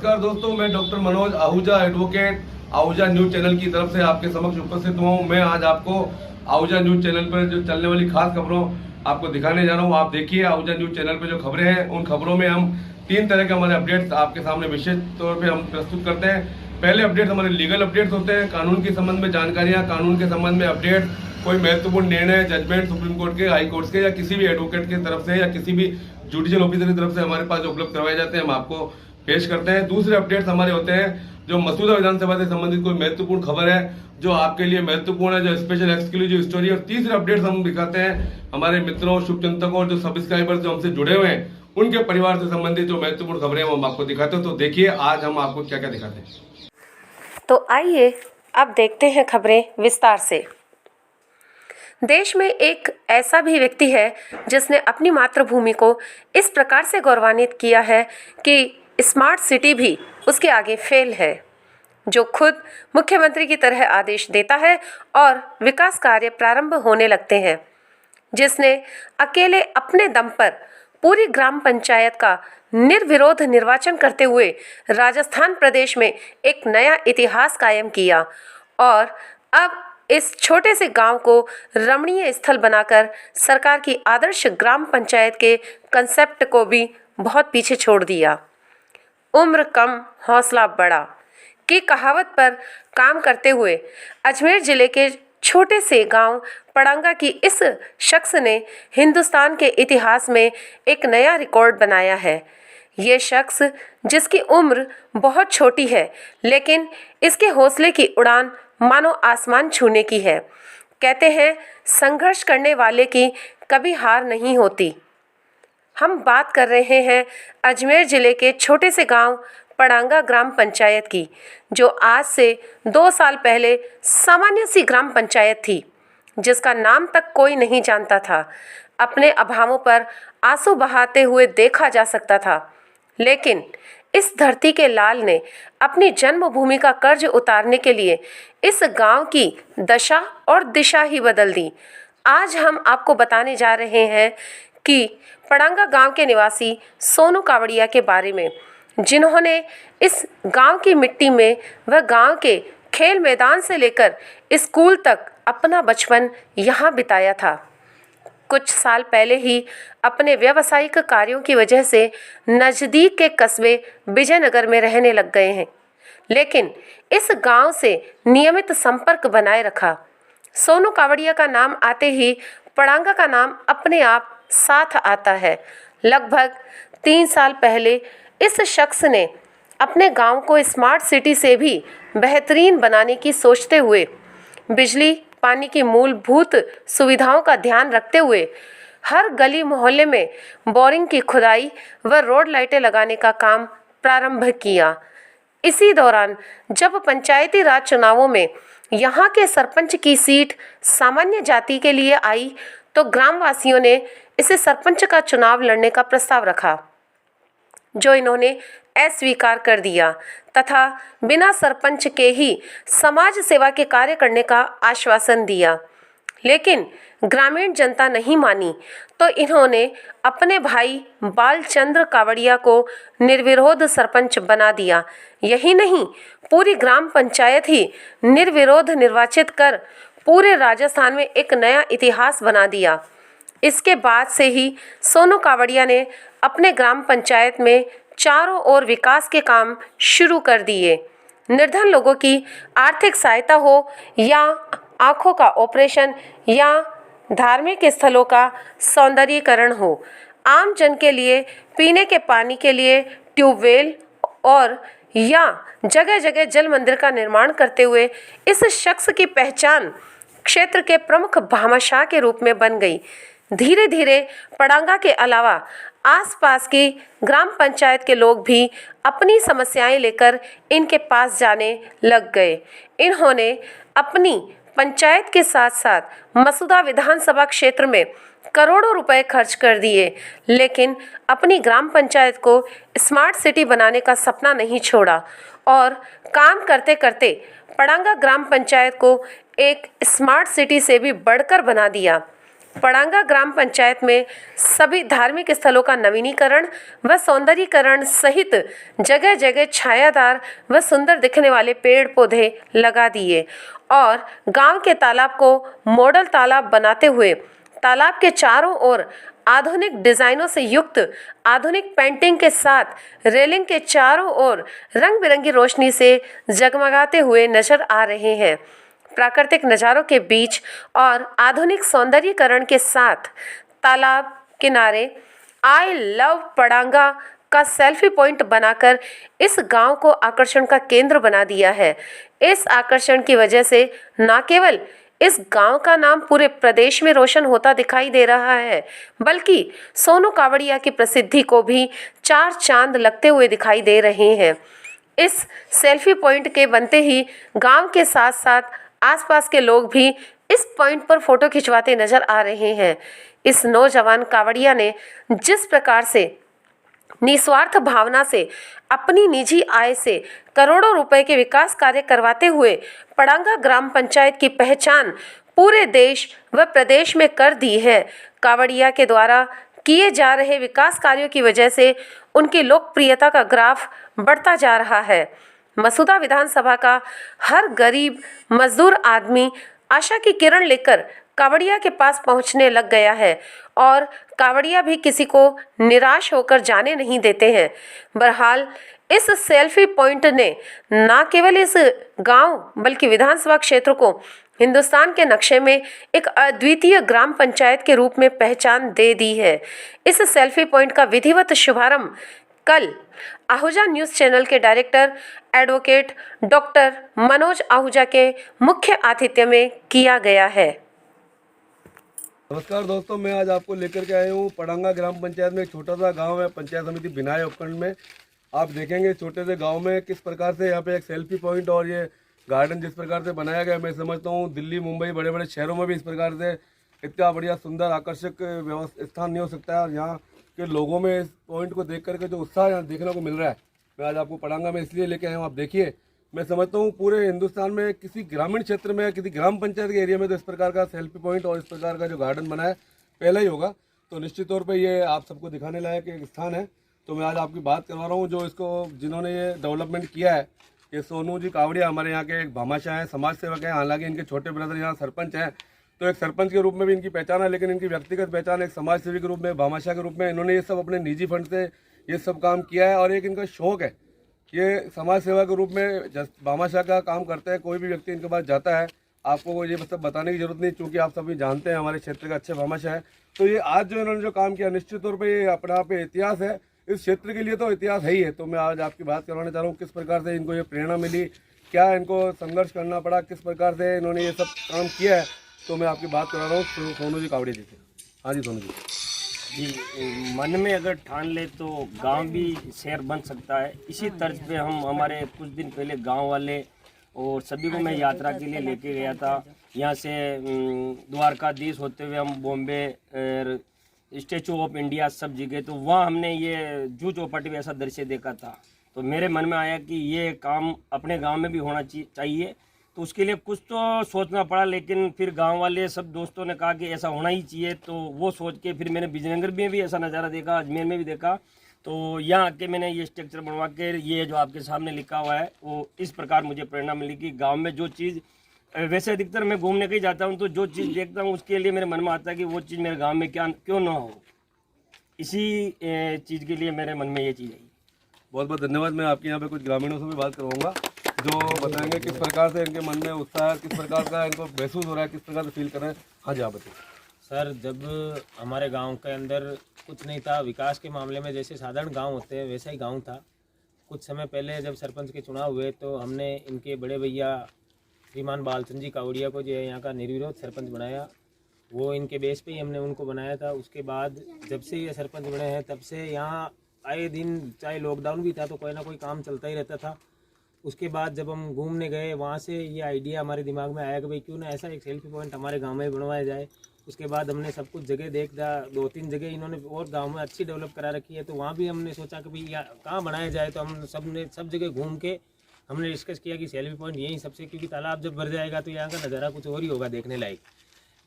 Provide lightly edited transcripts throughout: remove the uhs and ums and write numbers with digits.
नमस्कार दोस्तों, मैं doctor Manoj Ahuja advocate Ahuja news channel की तरफ से आपके समक्ष उपस्थित हुआ हूँ। मैं आज आपको आहूजा न्यूज चैनल पर जो चलने वाली खास खबरों आपको दिखाने जा रहा हूँ। आप देखिए, आहूजा न्यूज चैनल पर जो खबरें हैं उन खबरों में हम 3 तरह के हमारे अपडेट्स आपके सामने विशेष तौर पर हम प्रस्तुत करते हैं। पहले अपडेट हमारे लीगल अपडेट्स होते हैं, कानून के संबंध में जानकारियाँ, कानून के संबंध में अपडेट, कोई महत्वपूर्ण निर्णय, जजमेंट सुप्रीम कोर्ट के, हाई कोर्ट के या किसी भी एडवोकेट की तरफ से या किसी भी जुडिशियल ऑफिसर की तरफ से हमारे पास जो उपलब्ध करवाए जाते हैं हम आपको पेश करते हैं। दूसरे अपडेट्स हमारे होते हैं जो मसूदा विधानसभा से संबंधित कोई महत्वपूर्ण खबर है जो आपके लिए महत्वपूर्ण है, जो स्पेशल एक्सक्लूसिव स्टोरी। और तीसरे अपडेट्स हम दिखाते हैं हमारे मित्रों, शुभचिंतकों और जो सब्सक्राइबर्स जो हमसे जुड़े हुए हैं उनके परिवार से संबंधित जो महत्वपूर्ण खबरें हम आपको दिखाते हैं। तो देखिए आज हम आपको क्या क्या दिखाते हैं। तो आइए अब देखते हैं खबरें विस्तार से। देश में एक ऐसा भी व्यक्ति है जिसने अपनी मातृभूमि को इस प्रकार से गौरवान्वित किया है कि स्मार्ट सिटी भी उसके आगे फेल है, जो खुद मुख्यमंत्री की तरह आदेश देता है और विकास कार्य प्रारंभ होने लगते हैं, जिसने अकेले अपने दम पर पूरी ग्राम पंचायत का निर्विरोध निर्वाचन करते हुए राजस्थान प्रदेश में एक नया इतिहास कायम किया और अब इस छोटे से गांव को रमणीय स्थल बनाकर सरकार की आदर्श ग्राम पंचायत के कंसेप्ट को भी बहुत पीछे छोड़ दिया। उम्र कम हौसला बड़ा की कहावत पर काम करते हुए अजमेर जिले के छोटे से गांव पड़ांगा की इस शख्स ने हिंदुस्तान के इतिहास में एक नया रिकॉर्ड बनाया है। ये शख्स जिसकी उम्र बहुत छोटी है लेकिन इसके हौसले की उड़ान मानो आसमान छूने की है। कहते हैं संघर्ष करने वाले की कभी हार नहीं होती। हम बात कर रहे हैं अजमेर जिले के छोटे से गांव पड़ांगा ग्राम पंचायत की, जो आज से 2 साल पहले सामान्य सी ग्राम पंचायत थी, जिसका नाम तक कोई नहीं जानता था। अपने अभावों पर आंसू बहाते हुए देखा जा सकता था, लेकिन इस धरती के लाल ने अपनी जन्मभूमि का कर्ज उतारने के लिए इस गांव की दशा और दिशा ही बदल दी। आज हम आपको बताने जा रहे हैं कि पड़ांगा गांव के निवासी सोनू कावड़िया के बारे में, जिन्होंने इस गांव की मिट्टी में व गांव के खेल मैदान से लेकर स्कूल तक अपना बचपन यहाँ बिताया था। कुछ साल पहले ही अपने व्यावसायिक कार्यों की वजह से नज़दीक के कस्बे विजयनगर में रहने लग गए हैं, लेकिन इस गांव से नियमित संपर्क बनाए रखा। सोनू कावड़िया का नाम आते ही पड़ांगा का नाम अपने आप साथ आता है। लगभग 3 साल पहले इस शख्स ने अपने गांव को स्मार्ट सिटी से भी बेहतरीन बनाने की सोचते हुए बिजली पानी की मूलभूत सुविधाओं का ध्यान रखते हुए हर गली मोहल्ले में बोरिंग की खुदाई व रोड लाइटें लगाने का काम प्रारंभ किया। इसी दौरान जब पंचायती राज चुनावों में यहाँ के सरपंच की सीट सामान्य जाति के लिए आई तो ग्रामवासियों ने इसे सरपंच का चुनाव लड़ने का प्रस्ताव रखा, जो इन्होंने अस्वीकार कर दिया तथा बिना सरपंच के ही समाज सेवा के कार्य करने का आश्वासन दिया। लेकिन ग्रामीण जनता नहीं मानी तो इन्होंने अपने भाई बालचंद्र कावड़िया को निर्विरोध सरपंच बना दिया। यही नहीं, पूरी ग्राम पंचायत ही निर्विरोध निर्वाचित कर पूरे राजस्थान में एक नया इतिहास बना दिया। इसके बाद से ही सोनू कावड़िया ने अपने ग्राम पंचायत में चारों ओर विकास के काम शुरू कर दिए। निर्धन लोगों की आर्थिक सहायता हो या आंखों का ऑपरेशन या धार्मिक स्थलों का सौंदर्यीकरण हो, आम जन के लिए पीने के पानी के लिए ट्यूबवेल और या जगह जगह जल मंदिर का निर्माण करते हुए इस शख्स की पहचान क्षेत्र के प्रमुख भामाशाह के रूप में बन गई। धीरे धीरे पड़ांगा के अलावा आसपास की ग्राम पंचायत के लोग भी अपनी समस्याएं लेकर इनके पास जाने लग गए। इन्होंने अपनी पंचायत के साथ साथ मसूदा विधानसभा क्षेत्र में करोड़ों रुपए खर्च कर दिए, लेकिन अपनी ग्राम पंचायत को स्मार्ट सिटी बनाने का सपना नहीं छोड़ा और काम करते करते पड़ांगा ग्राम पंचायत को एक स्मार्ट सिटी से भी बढ़कर बना दिया। पड़ांगा ग्राम पंचायत में सभी धार्मिक स्थलों का नवीनीकरण व सौंदर्यीकरण सहित जगह जगह छायादार व सुंदर दिखने वाले पेड़ पौधे लगा दिए और गांव के तालाब को मॉडल तालाब बनाते हुए तालाब के चारों ओर आधुनिक डिजाइनों से युक्त आधुनिक पेंटिंग के साथ रेलिंग के चारों ओर रंग बिरंगी रोशनी से जगमगाते हुए नजर आ रहे हैं। प्राकृतिक नज़ारों के बीच और आधुनिक सौंदर्यीकरण के साथ तालाब किनारे आई लव पड़ांगा का सेल्फी पॉइंट बनाकर इस गांव को आकर्षण का केंद्र बना दिया है। इस आकर्षण की वजह से न केवल इस गांव का नाम पूरे प्रदेश में रोशन होता दिखाई दे रहा है, बल्कि सोनू कावड़िया की प्रसिद्धि को भी चार चांद लगते हुए दिखाई दे रहे हैं। इस सेल्फी पॉइंट के बनते ही गांव के साथ साथ आसपास के लोग भी इस पॉइंट पर फोटो खिंचवाते नजर आ रहे हैं। इस नौजवान कावड़िया ने जिस प्रकार से निस्वार्थ भावना से अपनी निजी आय से करोड़ों रुपए के विकास कार्य करवाते हुए पड़ांगा ग्राम पंचायत की पहचान पूरे देश व प्रदेश में कर दी है। कावड़िया के द्वारा किए जा रहे विकास कार्यों की वजह से उनकी लोकप्रियता का ग्राफ बढ़ता जा रहा है। मसूदा विधानसभा का हर गरीब मजदूर आदमी आशा की किरण लेकर कावड़िया के पास पहुंचने लग गया है और कावड़िया भी किसी को निराश होकर जाने नहीं देते हैं। बहरहाल इस सेल्फी पॉइंट ने न केवल इस गांव बल्कि विधानसभा क्षेत्र को हिंदुस्तान के नक्शे में एक अद्वितीय ग्राम पंचायत के रूप में पहचान दे दी है। इस सेल्फी पॉइंट का विधिवत शुभारंभ कल आहूजा न्यूज़ चैनल के director advocate doctor Manoj Ahuja के मुख्य आतिथ्य में किया गया है। नमस्कार दोस्तों, मैं आज आपको लेकर के आया हूँ पड़ांगा ग्राम पंचायत में। एक छोटा सा गांव है, पंचायत समिति बिनाय उपखंड में। आप देखेंगे छोटे से गांव में किस प्रकार से यहाँ पे एक सेल्फी पॉइंट और ये गार्डन जिस प्रकार से बनाया गया, मैं समझता हूँ दिल्ली मुंबई बड़े बड़े शहरों में भी इस प्रकार से इतना बढ़िया सुंदर आकर्षक स्थान नहीं हो सकता है। और यहाँ के लोगों में इस पॉइंट को देख करके जो उत्साह यहाँ देखने को मिल रहा है, मैं आज आपको पड़ांगा में इसलिए लेके आया हूँ। आप देखिए, मैं समझता हूँ पूरे हिंदुस्तान में किसी ग्रामीण क्षेत्र में किसी ग्राम पंचायत के एरिया में तो इस प्रकार का सेल्फी पॉइंट और इस प्रकार का जो गार्डन बना है पहला ही होगा। तो निश्चित तौर पे ये आप सबको दिखाने लायक एक स्थान है। तो मैं आज आपकी बात करवा रहा हूँ जो इसको जिन्होंने ये डेवलपमेंट किया है, ये सोनू जी कावड़िया हमारे यहाँ के एक भामाशाह हैं, समाज सेवक हैं। हालांकि इनके छोटे ब्रदर यहाँ सरपंच हैं, तो एक सरपंच के रूप में भी इनकी पहचान है, लेकिन इनकी व्यक्तिगत पहचान एक समाज सेवी के रूप में, भामाशाह के रूप में। इन्होंने ये सब अपने निजी फंड से ये सब काम किया है और एक इनका शौक है, ये समाज सेवा के रूप में भामाशाह का काम करते हैं। कोई भी व्यक्ति इनके पास जाता है, आपको ये सब बताने की जरूरत नहीं, क्योंकि आप सभी जानते हैं हमारे क्षेत्र का अच्छे भामाशाह है। तो ये आज जो इन्होंने जो काम किया, निश्चित तौर पर ये अपने आप पे इतिहास है, इस क्षेत्र के लिए तो इतिहास है ही है। तो मैं आज आपकी बात करवाना चाह रहा हूँ किस प्रकार से इनको ये प्रेरणा मिली, क्या इनको संघर्ष करना पड़ा, किस प्रकार से इन्होंने ये सब काम किया है। तो मैं आपकी बात करा रहा हूँ सोनू जी कावड़िया जी से। हाँ जी सोनू जी। जी, मन में अगर ठान ले तो गांव भी शहर बन सकता है। इसी तर्ज पे हम हमारे कुछ दिन पहले गांव वाले और सभी को मैं यात्रा के लिए लेके गया था। यहाँ से द्वारकाधीश होते हुए हम बॉम्बे, स्टैचू ऑफ इंडिया सब जगह, तो वहाँ हमने ये जूह चौपाटी में ऐसा दृश्य देखा था। तो मेरे मन में आया कि ये काम अपने गांव में भी होना चाहिए। तो उसके लिए कुछ तो सोचना पड़ा, लेकिन फिर गांव वाले सब दोस्तों ने कहा कि ऐसा होना ही चाहिए। तो वो सोच के फिर मैंने विजयनगर में भी ऐसा नज़ारा देखा, अजमेर में भी देखा। तो यहाँ आके मैंने ये स्ट्रक्चर बनवा के ये जो आपके सामने लिखा हुआ है, वो इस प्रकार मुझे प्रेरणा मिली कि गाँव में जो चीज़, वैसे अधिकतर मैं घूमने के ही जाता हूँ, तो जो चीज़ देखता हूँ उसके लिए मेरे मन में आता है कि वो चीज़ मेरे गाँव में क्यों ना हो। इसी चीज़ के लिए मेरे मन में ये चीज़ आई। बहुत बहुत धन्यवाद। मैं आपके यहाँ पे कुछ ग्रामीणों से भी बात करवाऊंगा जो बताएंगे किस प्रकार से इनके मन में उत्साह है, किस प्रकार का इनको महसूस हो रहा है, किस प्रकार से फील कर रहे हैं। हाँ जी, आप बताइए। सर, जब हमारे गांव के अंदर कुछ नहीं था, विकास के मामले में जैसे साधारण गांव होते हैं वैसा ही गांव था। कुछ समय पहले जब सरपंच के चुनाव हुए तो हमने इनके बड़े भैया श्रीमान बालचंद जी कावड़िया को जो है यहाँ का निर्विरोध सरपंच बनाया। वो इनके बेस पे ही हमने उनको बनाया था। उसके बाद जब से ये सरपंच बने हैं तब से यहाँ आए दिन, चाहे लॉकडाउन भी था तो कोई ना कोई काम चलता ही रहता था। उसके बाद जब हम घूमने गए, वहाँ से ये आइडिया हमारे दिमाग में आया कि भाई क्यों ना ऐसा एक सेल्फी पॉइंट हमारे गांव में बनवाया जाए। उसके बाद हमने सब कुछ जगह देखा, 2-3 जगह इन्होंने और गांव में अच्छी डेवलप करा रखी है। तो वहाँ भी हमने सोचा कि भाई कहाँ बनाया जाए। तो हम सब जगह घूम के हमने डिस्कस किया कि सेल्फी पॉइंट यहीं सबसे, क्योंकि तालाब जब भर जाएगा तो यहाँ का नज़ारा कुछ और ही होगा देखने लायक।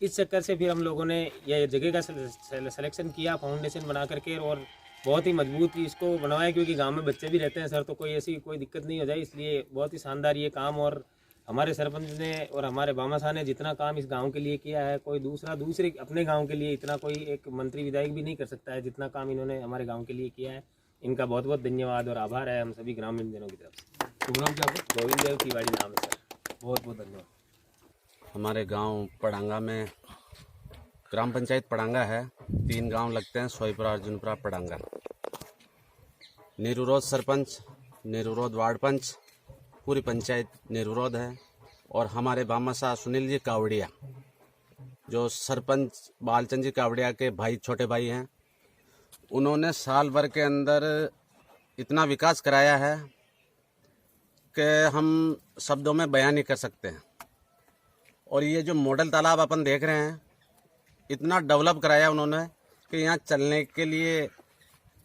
इस चक्कर से फिर हम लोगों ने यह जगह का सिलेक्शन किया फाउंडेशन बना करके, और बहुत ही मजबूत इसको बनवाया, क्योंकि गांव में बच्चे भी रहते हैं सर, तो कोई ऐसी कोई दिक्कत नहीं हो जाए, इसलिए बहुत ही शानदार ये काम। और हमारे सरपंच ने और हमारे बामा साहब ने जितना काम इस गांव के लिए किया है, कोई दूसरे अपने गांव के लिए इतना कोई एक मंत्री विधायक भी नहीं कर सकता है जितना काम इन्होंने हमारे गांव के लिए किया है। इनका बहुत बहुत धन्यवाद और आभार है हम सभी ग्रामीण जनों की तरफ से। शुभ नाम क्या आपका? गोविंद देव तिवारी नाम है सर। बहुत बहुत धन्यवाद। हमारे गांव पड़ांगा में ग्राम पंचायत पड़ांगा है, 3 गांव लगते हैं, सोईपुरा, अर्जुनपुरा, पड़ांगा। निर्विरोध सरपंच, निर्विरोध वार्ड पंच, पूरी पंचायत निर्विरोध है। और हमारे बामा साहब सुनील जी कावड़िया, जो सरपंच बालचंद जी कावड़िया के भाई, छोटे भाई हैं, उन्होंने साल भर के अंदर इतना विकास कराया है कि हम शब्दों में बयान नहीं कर सकते हैं। और ये जो मॉडल तालाब अपन देख रहे हैं, इतना डेवलप कराया उन्होंने कि यहाँ चलने के लिए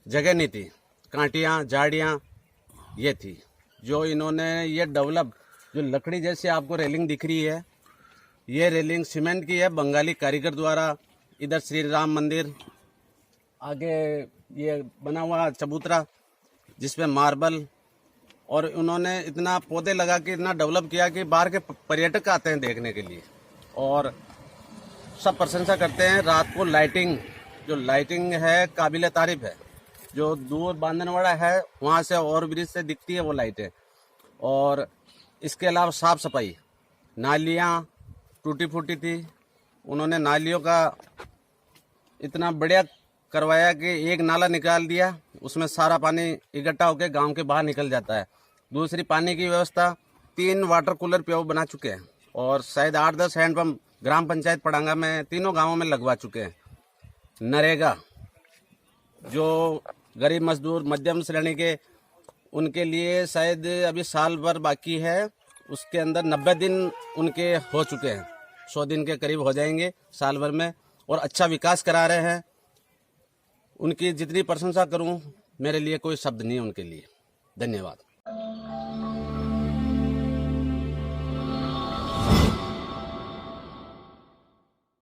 जगह नहीं थी, कांटियाँ झाड़ियाँ ये थी। जो इन्होंने ये डेवलप, जो लकड़ी जैसे आपको रेलिंग दिख रही है, ये रेलिंग सीमेंट की है, बंगाली कारीगर द्वारा। इधर श्री राम मंदिर, आगे ये बना हुआ चबूतरा जिसपे मार्बल, और उन्होंने इतना पौधे लगा के इतना डेवलप किया कि बाहर के पर्यटक आते हैं देखने के लिए, और सब प्रशंसा करते हैं। रात को लाइटिंग, जो लाइटिंग है काबिल तारीफ है। जो दूर बांधनवाड़ा है वहाँ से और ब्रिज से दिखती है वो लाइटें। और इसके अलावा साफ सफाई, नालियाँ टूटी फूटी थी, उन्होंने नालियों का इतना बढ़िया करवाया कि एक नाला निकाल दिया, उसमें सारा पानी इकट्ठा होकर गांव के बाहर निकल जाता है। दूसरी, पानी की व्यवस्था, 3 वाटर कूलर प्यो बना चुके हैं, और शायद 8-10 हैंडपम्प ग्राम पंचायत पड़ांगा में तीनों गांवों में लगवा चुके हैं। नरेगा, जो गरीब मजदूर मध्यम श्रेणी के, उनके लिए शायद अभी साल भर बाकी है, उसके अंदर 90 दिन उनके हो चुके हैं, 100 दिन के करीब हो जाएंगे साल भर में, और अच्छा विकास करा रहे हैं। उनकी जितनी प्रशंसा करूं, मेरे लिए कोई शब्द नहीं है उनके लिए। धन्यवाद।